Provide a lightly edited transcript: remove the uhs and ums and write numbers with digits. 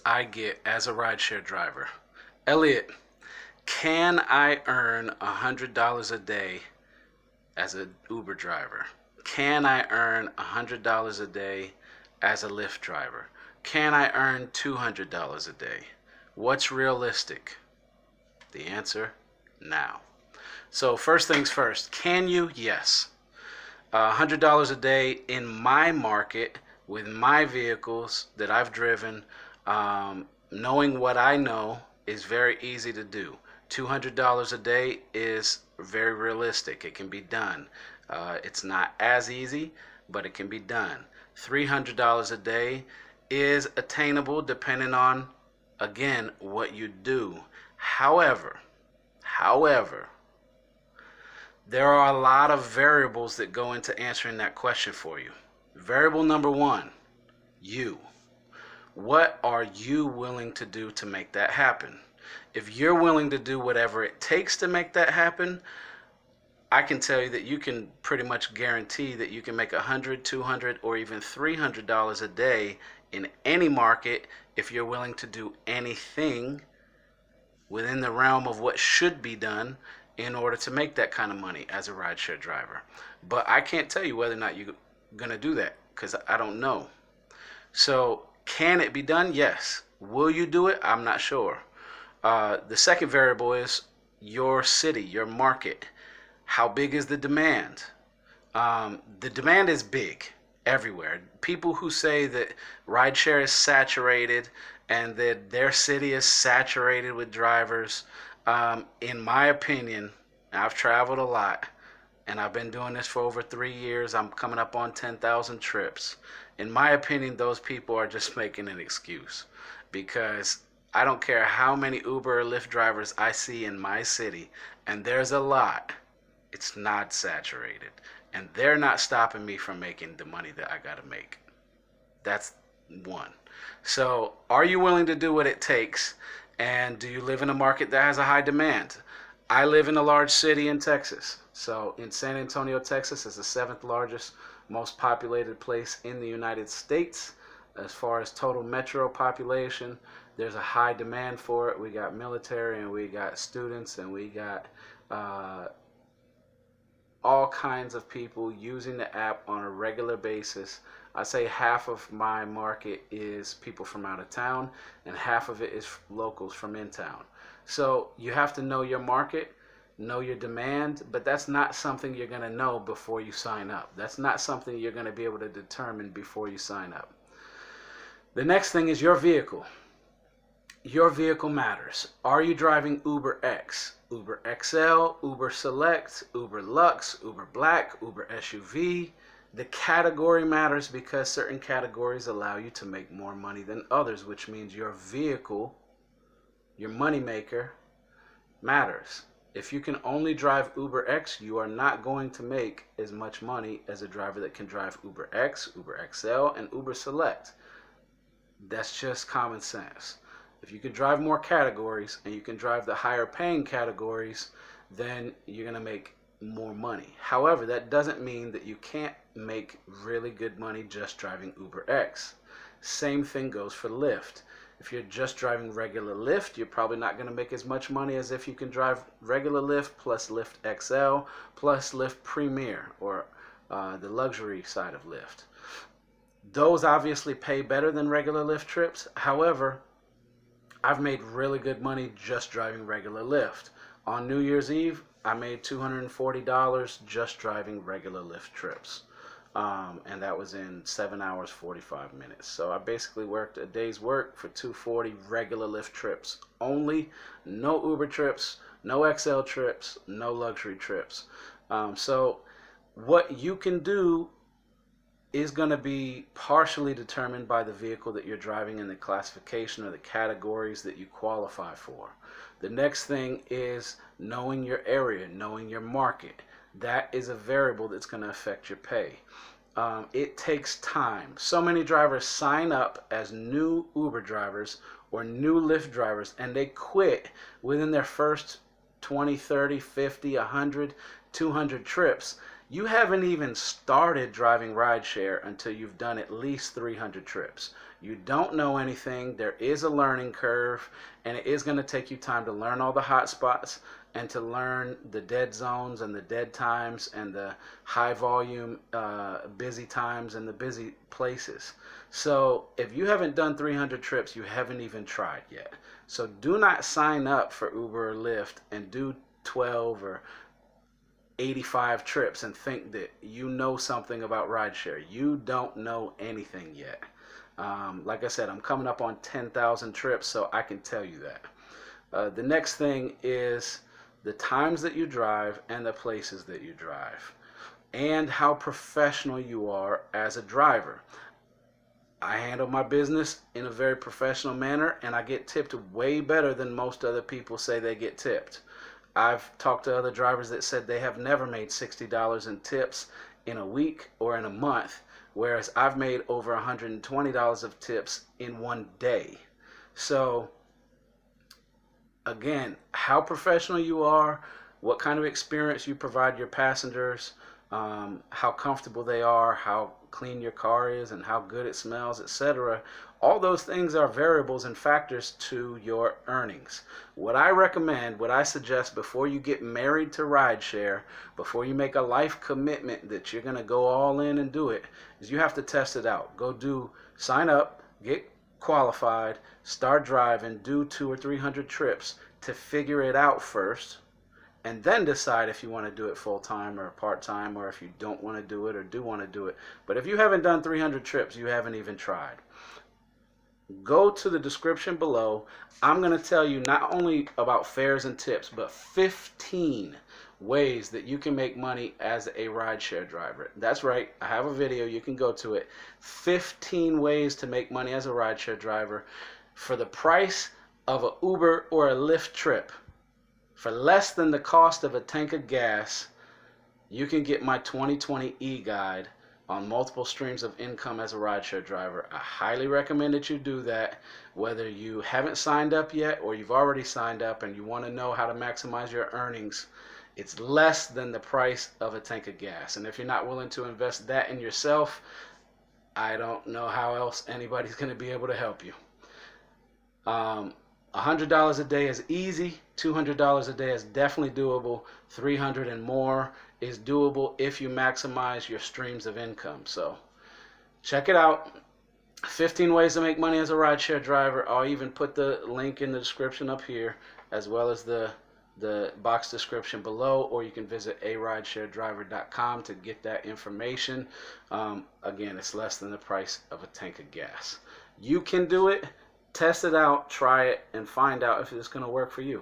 I get as a rideshare driver. Elliot, can I earn $100 a day as an Uber driver? Can I earn $100 a day as a Lyft driver? Can I earn $200 a day? What's realistic? The answer, now. So first things first, can you? Yes. $100 a day in my market with my vehicles that I've driven, knowing what I know, is very easy to do. $200 a day is very realistic. It can be done. It's not as easy, but it can be done. $300 a day is attainable depending on, again, what you do. However, there are a lot of variables that go into answering that question for you. Variable number one, you. What are you willing to do to make that happen? If you're willing to do whatever it takes to make that happen, I can tell you that you can pretty much guarantee that you can make $100, $200, or even $300 a day in any market if you're willing to do anything within the realm of what should be done in order to make that kind of money as a rideshare driver. But I can't tell you whether or not you're going to do that because I don't know. So can it be done? Yes. Will you do it? I'm not sure. The second variable is your city, your market. How big is the demand? The demand is big everywhere. People who say that rideshare is saturated and that their city is saturated with drivers, in my opinion, I've traveled a lot and I've been doing this for over 3 years. I'm coming up on 10,000 trips. In my opinion, those people are just making an excuse because I don't care how many Uber or Lyft drivers I see in my city, and there's a lot, it's not saturated. And they're not stopping me from making the money that I got to make. That's one. So, are you willing to do what it takes? And do you live in a market that has a high demand? I live in a large city in Texas. So, in San Antonio, Texas is the seventh largest, most populated place in the United States. As far as total metro population, there's a high demand for it. We got military and we got students and we got all kinds of people using the app on a regular basis. I say half of my market is people from out of town and half of it is locals from in town. So you have to know your market, know your demand, but that's not something you're going to know before you sign up. That's not something you're going to be able to determine before you sign up. The next thing is your vehicle. Your vehicle matters. Are you driving Uber X, Uber XL, Uber Select, Uber Lux, Uber Black, Uber SUV? The category matters because certain categories allow you to make more money than others, which means your vehicle, your moneymaker, matters. If you can only drive Uber X, you are not going to make as much money as a driver that can drive Uber X, Uber XL, and Uber Select. That's just common sense. If you can drive more categories and you can drive the higher paying categories, then you're going to make more money. However, that doesn't mean that you can't make really good money just driving Uber X. Same thing goes for Lyft. If you're just driving regular Lyft, you're probably not going to make as much money as if you can drive regular Lyft plus Lyft XL plus Lyft Premier, or the luxury side of Lyft. Those obviously pay better than regular Lyft trips. However, I've made really good money just driving regular Lyft. On New Year's Eve, I made $240 just driving regular Lyft trips. And that was in 7 hours, 45 minutes. So I basically worked a day's work for $240 regular Lyft trips only. No Uber trips, no XL trips, no luxury trips. So what you can do is going to be partially determined by the vehicle that you're driving and the classification or the categories that you qualify for. The next thing is knowing your area, knowing your market. That is a variable that's going to affect your pay. It takes time. So many drivers sign up as new Uber drivers or new Lyft drivers and they quit within their first 20, 30, 50, 100, 200 trips. You haven't even started driving rideshare until you've done at least 300 trips. You don't know anything. There is a learning curve, and it is going to take you time to learn all the hot spots and to learn the dead zones and the dead times and the high volume busy times and the busy places. So if you haven't done 300 trips, you haven't even tried yet. So do not sign up for Uber or Lyft and do 12 or 85 trips and think that you know something about rideshare. You don't know anything yet. Like I said, I'm coming up on 10,000 trips, so I can tell you that. The next thing is the times that you drive and the places that you drive, and how professional you are as a driver. I handle my business in a very professional manner, and I get tipped way better than most other people say they get tipped. I've talked to other drivers that said they have never made $60 in tips in a week or in a month, whereas I've made over $120 of tips in one day. So again, how professional you are, what kind of experience you provide your passengers, how comfortable they are, how clean your car is, and how good it smells, etc. All those things are variables and factors to your earnings. What I recommend, what I suggest before you get married to rideshare, before you make a life commitment that you're going to go all in and do it, is you have to test it out. Sign up, get qualified, start driving, do 200 or 300 trips to figure it out first, and then decide if you want to do it full-time or part-time, or if you don't want to do it or do want to do it. But if you haven't done 300 trips, you haven't even tried. Go to the description below. I'm going to tell you not only about fares and tips, but 15 ways that you can make money as a rideshare driver. That's right, I have a video, you can go to it. 15 ways to make money as a rideshare driver for the price of an Uber or a Lyft trip. For less than the cost of a tank of gas, you can get my 2020 eGuide on multiple streams of income as a rideshare driver. I highly recommend that you do that, whether you haven't signed up yet or you've already signed up and you want to know how to maximize your earnings. It's less than the price of a tank of gas. And if you're not willing to invest that in yourself, I don't know how else anybody's going to be able to help you. $100 a day is easy. $200 a day is definitely doable. $300 and more is doable if you maximize your streams of income. So check it out. 15 ways to make money as a rideshare driver. I'll even put the link in the description up here, as well as the box description below, or you can visit aridesharedriver.com to get that information. Again, it's less than the price of a tank of gas. You can do it. Test it out, try it, and find out if it's going to work for you.